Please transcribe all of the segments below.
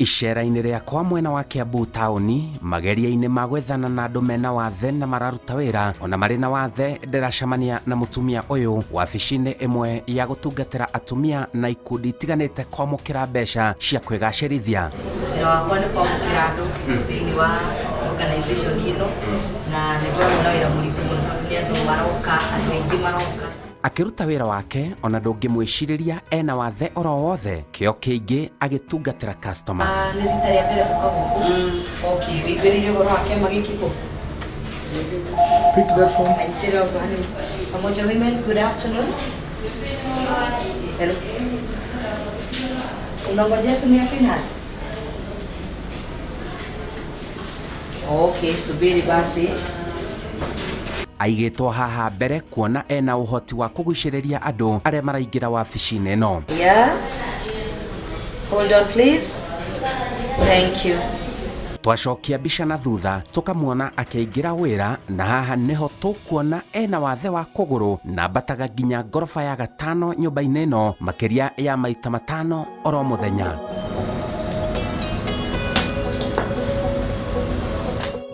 Icera-inĩ rĩakwa mwena wa Kiambu taũni, mageria-inĩ ma gwethana na andũ mena wathe na mararuta wĩra ona marĩ na wathe, ndĩracemania na mũtumia ũyũ wabici-inĩ ĩmwe ya gũtungatĩra atumia na ikundi itiganĩte kwamũkĩra mbeca cia kwĩgacĩrithia. Wĩra wakwa nĩ kwamũkĩra andũ thĩinĩ wa organization ĩno, na nĩ ngoragwo na wĩra mũritũ mũno nĩ andũ maroka, andũ aingĩ maroka. Akĩruta wĩra wake ona ndũngĩmwĩcirĩria ena wathe oro wothe, kĩo kĩingĩ agĩtungatĩra customers. Nĩ rita rĩa mbere gũka gũkũ. Okay, wĩiguĩrĩire ũhoro wa kĩama gĩkĩ kũ? Pick that phone. Pamoja women, good afternoon. Hello. Unangojea simu ya Finance? Okay, subiri basi. Aigĩtwo haha mbere kuona ena ũhoti wa kũgucĩrĩria andũ arĩa maraingĩra wabici-inĩ ĩno. Yeah. Hold on please. Thank you. Twacokia mbica na thutha tũkamuona akĩingĩra wĩra, na haha nĩho tũkuona ena wathe wa kũgũrũ na ambataga nginya ngoroba ya gatano nyũmba-inĩ ĩno makĩria ya maita matano oro mũthenya.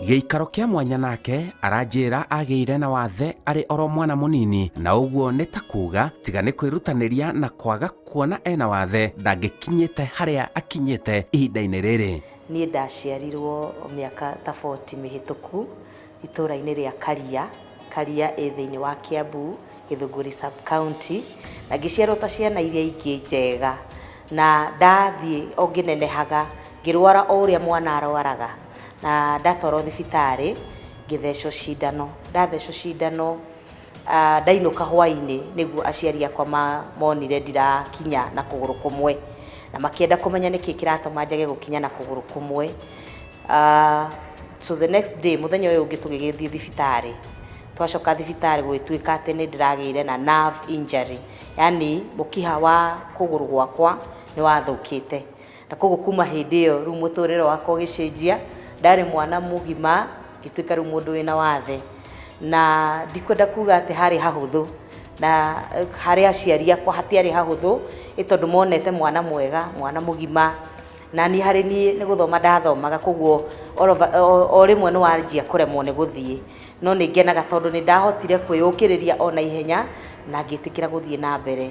Gĩikaro kĩa mwanya nake aranjĩra agĩire na wathe arĩ oro mwana mũnini, na ũguo nĩ ta kuga tiga nĩ kwĩrutanĩria na kwaga kuona ena wathe ndangĩkinyĩte harĩa akinyĩte ihinda-inĩ rĩrĩ. Niĩ ndaciarirwo mĩaka ta 40 mĩhĩtũku itũũra-inĩ rĩa Karia ĩ thĩinĩ wa Kiambu, Gĩthũngũri sub county, na ngĩciarwo ta ciana iria ingĩ njega, na ndathiĩ o ngĩnenehaga ngĩrwara o ũrĩa mwana arwaraga, na ndatwarwo thibitarĩ ngĩthecwo cindano. Ndathecwo cindano ndainũka hwaĩ-inĩ nĩguo aciari akwa monire ndirakinya na kũgũrũ kũmwe, na makĩenda kũmenya nĩkĩ kĩratũma njage gũkinya na kũgũrũ kũmwe. So the next day, mũthenya ũyũ ũngĩ tũgĩgĩthiĩ thibitarĩ, twacoka thibitarĩ gwĩtuĩka atĩ nĩ ndĩragĩire na nerve injury, yani mũkiha wa kũgũrũ gwakwa nĩ wathũkĩte, na koguo kuma hĩndĩ ĩyo rĩu mũtũrĩre wakwa ũgĩcenjia, ndarĩ mwana mũgima ngĩtuĩka rĩu mũndũ wĩna wathe, na ndikwenda kuga atĩ harĩ hahũthũ, na harĩ aciari akwa hatiarĩ hahũthũ tondũ monete mwana mwega, mwana mũgima, na niĩ harĩ niĩ nĩ gũthoma ndathomaga, koguo o rĩmwe nĩ wanjia kũremwo nĩ gũthiĩ, no nĩ ngenaga tondũ nĩ ndahotire kwĩyũkĩrĩria ona ihenya na ngĩtĩkĩra gũthiĩ na mbere.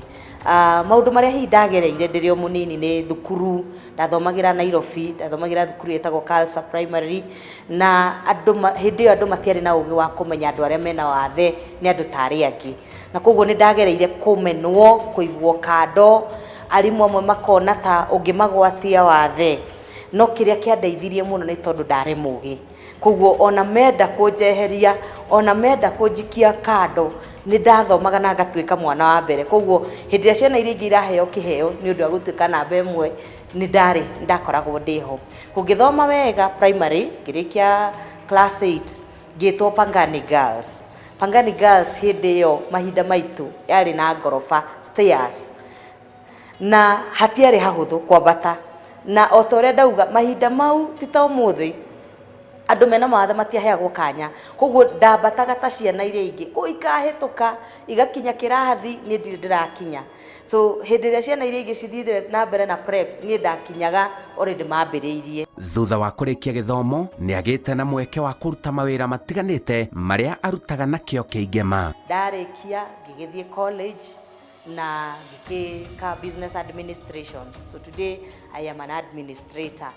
Maũndũ marĩa hihi ndagereire ndĩrĩ o mũnini nĩ thukuru, ndathomagĩra Nairobi, ndathomagĩra thukuru ĩtagwo Khalsa Primary, na hĩndĩ ĩyo andũ matiarĩ na ũgĩ wa kũmenya andũ arĩa mena wathe nĩ andũ ta arĩa angĩ, na koguo nĩ ndagereire kũmenwo, kũigwo kando, arimũ amwe makona ta ũngĩmagwatia wathe, no kĩrĩa kĩandeithirie mũno nĩ tondũ ndarĩ mũgĩ, koguo ona menda kũnjeheria, ona menda kũnjikia kando, nĩ ndathomaga na ngatuĩka mwana wa mbere. Koguo hĩndĩ ĩrĩa ciana iria ingĩ iraheo kĩheo nĩ ũndũ wa gũtuĩka namba ĩmwe, nĩ ndakoragwo ndĩho. Kũngĩthoma wega primary, ngĩrĩkia class 8 ngĩtwo Pangani Girls. Pangani Girls hĩndĩ ĩyo mahinda maitũ yarĩ na ngoroba stairs, na hatiarĩ hahũthũ kwambata, na o ta ũrĩa ndauga mahinda mau ti ta ũmũthĩ, andũ mena mawathe matiaheagwo kanya, koguo ndambataga ta ciana iria ingĩ, kũu ikahĩtũka igakinya kĩrathi niĩ ndirĩ ndĩrakinya. So hĩndĩ ĩrĩa ciana iria ingĩ cithiĩte na mbere na preps, niĩ ndakinyaga already mambĩrĩirie. Thutha wa kũrĩkia gĩthomo nĩ agĩte na mweke wa kũruta mawĩra matiganĩte marĩa arutaga na kĩo kĩingĩ ma. Ndarĩkia ngĩgĩthiĩ college na ngĩka business administration. So today I am an administrator.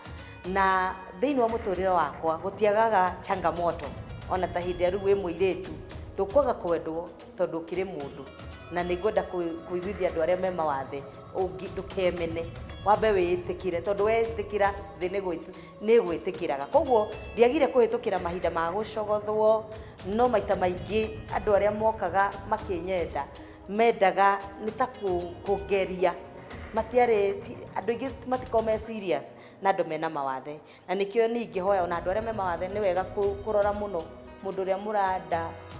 Na thĩinĩ wa mũtũrĩre wakwa gũtiagaga changamoto, ona ta hĩndĩ rĩu wĩ mũirĩtu ndũkwaga kwendwo tondũ ũkĩrĩ mũndũ, na nĩ ngwenda kũiguithia andũ arĩa me mawathe ndũkemene, wambe wĩĩtĩkĩre, tondũ wetĩkĩra thĩ nĩ gwĩtĩkĩraga. Koguo ndiagire kũhĩtũkĩra mahinda ma gũcogothwo, no maita maingĩ andũ arĩa mokaga makĩnyenda mendaga nĩ ta kũgeria, matiarĩ andũ aingĩ matiko me serious na andũ mena mawathe, na nĩkĩo ningĩ hoya ona andũ arĩa me mawathe nĩ wega kũrora mũno mũndũ ũrĩa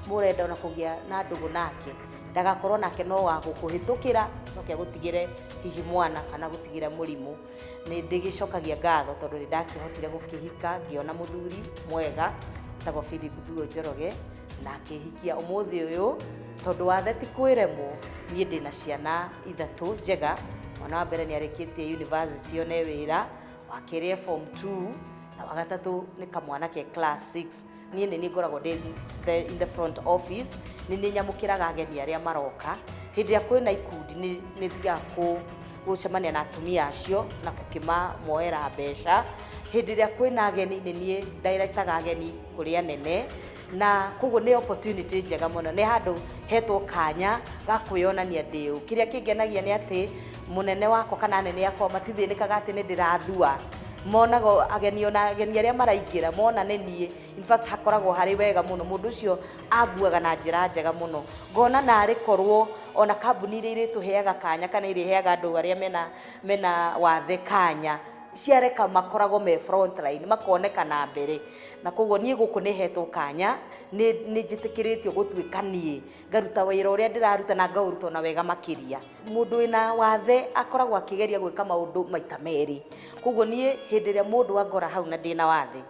mũrenda ona kũgĩa na ndũgũ nake, ndagakorwo nake no wa gũkũhĩtũkĩra coke gũtigĩre hihi mwana kana gũtigĩre mũrimũ. Nĩ ndĩgĩcokagia ngatho tondũ nĩ ndakĩhotire gũkĩhika, ngĩona mũthuri mwega etagwo Philip Thuo Njoroge, na akĩhikia ũmũthĩ ũyũ, tondũ wathe ti kwĩremwo. Niĩ ndĩna ciana ithatũ njega, mwana wa mbere nĩ arĩkĩtie university one wĩra, wakerä form 2 na wagatatå nä kamwanake class 6. niä nä ngoragwo in the front office, nä nyamå kä raga ageni arä a maroka. hä ndä ä rä a kwä na ikundi nä thiaga gucemania na atumia acio na kukimamoera mbeca. Hindi ria kwina ageni ni nie directaga ageni kuri anene, na koguo ni opportunity njega muno, ni handu hetwo kanya ga kwionania ndiu. Kiria kingenagia ni ati munene wako kana anene yakwa matithinikaga ati ni ndirathua, monago ageni ona ageni aria maraingira mona ni nie. In fact hakoragwo hari wega muno, mundu ucio aguaga na njira njega muno. Ngona na ari korwo ona kambuni iria irituheaga kanya kana iriheaga andu aria mena wathe kanya, ciareka makoragwo me front line, makoneka na mbere. Na koguo nie guku ni hetwo kanya, ni njitikiritio gutuika nie ngaruta wira uria ndiraruta na ngauruta na wega makiria. Mundu wina wathe akoragwo akigeria gwika maundu maita meri. Koguo nie hindi ria mundu angora hau na ndina wathe,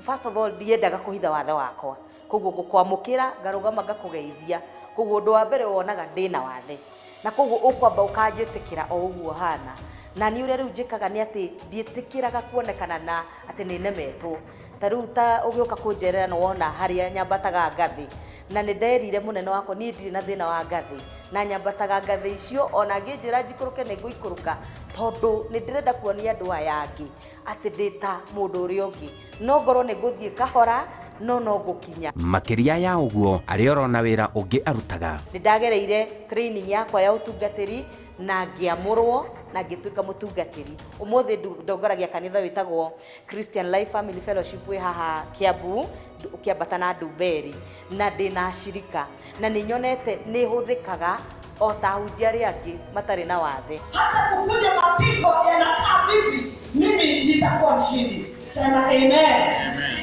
first of all ndiendaga kuhitha wathe wakwa, koguo ngukwamukira ngarugama ngakugeithia. Koguo undu wa mbere wonaga ndina wathe, na koguo ukwamba ukanjitikira o uguo hana. Na ni uria riu njikaga ni ati ndiitikiraga kuonekana na ati ni nemetwo. Ta riu ta ugioka kunjerera no wona haria nyambataga ngathi, na ni nderire munene wako ni ndiri na thina wa ngathi, na nyambataga ngathi icio ona nginjira njikuruke ni nguikuruka, tondu ni ndirenda kuonia andu aya angi ati ndita mundu uria ungi, no ngorwo ni nguthie kahora no ngukinya makiria ya uguo ari orona wira ungi arutaga. Ni ndagereire training yakwa ya utungatiri na ngiamurwo na ngituika mutungatiri. Umuthi ndongoragia kanitha witagwo Christian Life Family Fellowship wi haha Kiambu, ukiambata na Ndumberi, na ndina shirika na ni nyonete ni huthikaga o ta hunjia ri angi matari na wathe. Hata kukuja mapiko yanakaa vipi, mimi nitakuwa mshindi. Sema amen. Amen.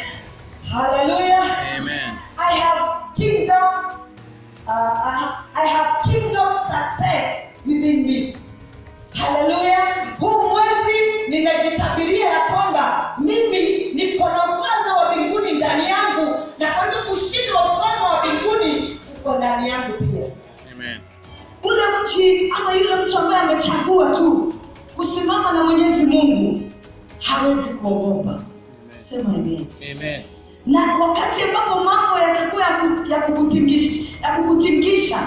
Hallelujah. Amen. I have kingdom success within me. Hallelujah. Huu mwezi ninajitabiria ya kwamba mimi niko na ufalme wa mbinguni ndani yangu, na kwa hivyo ushindi wa ufalme wa mbinguni uko ndani yangu pia. Amen. Ule mchi ama yule mtu ambaye amechagua tu kusimama na Mwenyezi Mungu hawezi kuogopa. Sema amen. Amen. Na wakati ambapo mambo yatakuwa ya kukutingisha,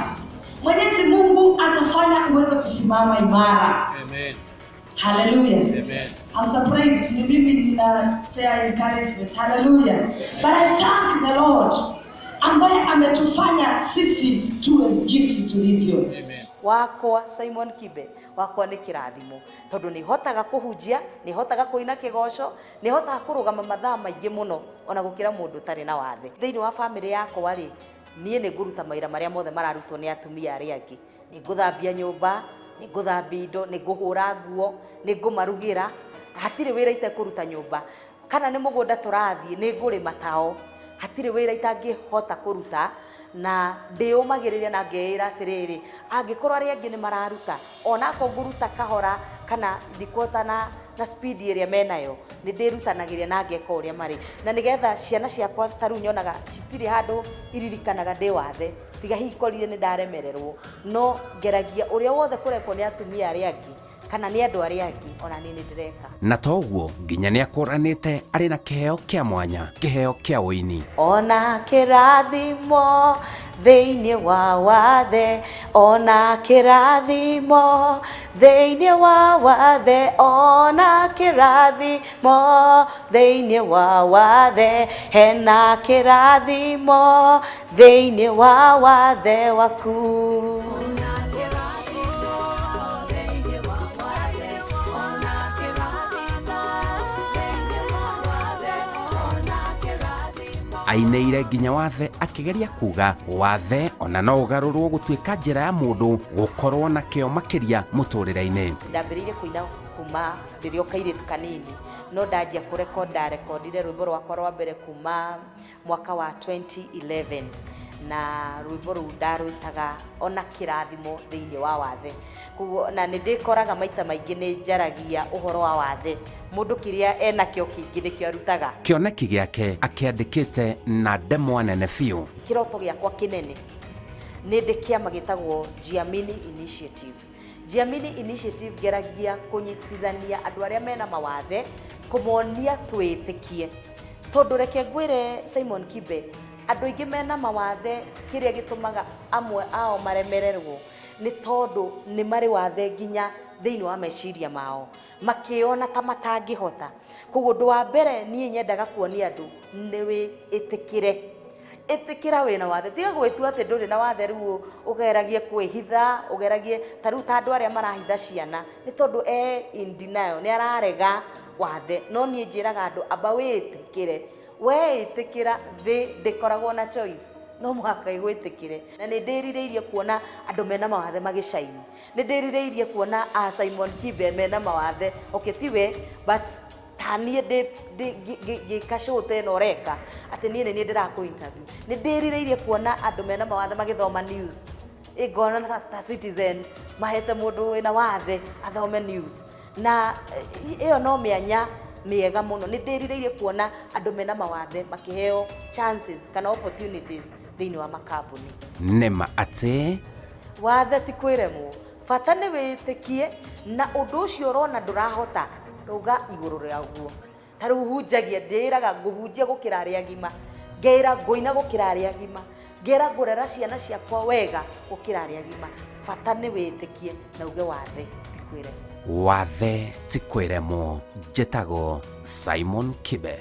Mwenyezi Mungu atafanya uweze kusimama imara. Amen. Hallelujah. Amen. I'm surprised ni mimi nina fair encouragement. Hallelujah. But I thank the Lord ambaye ametufanya sisi tuwe jinsi tulivyo. Amen. Wakwa Simon Kibe wakwa ni kirathimo, tondu ni hotaga kuhunjia, ni hotaga kuina kigoco, ni hotaga kurugama mathaa maingi muno ona gukira mundu tari na wathe. Thiini wa family yakwa ri nie ni nguruta maira maria mothe mararutwo ni atumia aria angi. Ni nguthambia nyumba, ni nguthambia indo, ni nguhura nguo, ni ngumarugira. Hatire wira ite kuruta nyumba, kana ni mugunda turathie ni ngurima tao. Hatire wira itangihota kuruta, na ndiumagiriria na ngeira atiriri angikorwo aria angi ni mararuta ona ko nguruta kahora kana thikota na speed iria menayo, ni ndirutanagiria na ngeka uria mari, na nigetha ciana ciakwa taru nyonaga citiri handu iririkanaga ndi wathe tiga hikorire ni ndaremererwo, no ngeragia uria wothe kurekwo ni atumia aria angi kana ni andu aria angi ona ni ndireka. Na toguo nginya ni akuranite ari na kiheo kia mwanya, kiheo kia uini. Ona kirathimo thiini wa wathe, ona kirathimo thiini wa wathe, ona kirathimo thiini wa wathe, hena kirathimo thiini wa wathe waku. Aineire nginya wathe akigeria kuga wathe ona no ugarurwo gutuika njira ya mundu gukorwo na kio makiria muturire-ini. Ndambiriire kuina kuma ndirio kairitu kanini, no ndanjia kurekondire rwimbo rwakwa rwa mbere kuma mwaka wa 2011, na rwimbo ru ndarwitaga ona kirathimo thiini wa wathe. Kuguo na ndikoraga maita maingi ni njaragia uhoro wa wathe, mundu kiria ena kio kingi nikio arutaga. Kioneki giake akiandikite na ndemwa nene biu. Kiroto giakwa kinene ni ndikiama gitagwo Jiamini Initiative. Jiamini Initiative geragia kunyitithania andu aria mena mawathe kumonia twitikie tondu reke ngwire Simon Kibe andu aingi mena mawathe kiria gitumaga amwe ao maremererwo ni tondu ni mari wathe nginya thiini wa meciria mao makiona ta matangihota koguo ndu wa mbere nie nyendaga kuonia andu niwe itikira wina wathe tiga gwitua ati nduri na wathe riu ugeragie kwihitha ugeragie taru ta andu aria marahitha ciana ni tondu in denial ni ararega wathe no nie njiraga andu amba witikire we itikira thi ndikoragwo na choice no muhaka igwitikire na ni ndirireirie kuona andu mena mawathe magishaini ni ndirireirie kuona Simon Kibe mena mawathe oketiwe but tanie gikashote no reka ati nie ni ndirako interview ni ndirireirie kuona andu mena mawathe magithoma news igona ta Citizen mahete mundu wina wathe athome news na iyo no mianya miega muno ni ndirireirie kuona andu mena mawathe makiheo chances kana opportunities thiini wa makambuni nema ati wathe ti kwiremwo bata ni witikie na undu ucio urona ndurahota ruga iguru riaguo taru hunjagia ndiraga nguhunjia gukira aria agima ngira nguina gukira aria agima ngira ngurera ciana ciakwa wega gukira aria agima bata ni witikie na uge wathe ti kwiremwo wathe ti kwiremwo njetago Simon Kibe.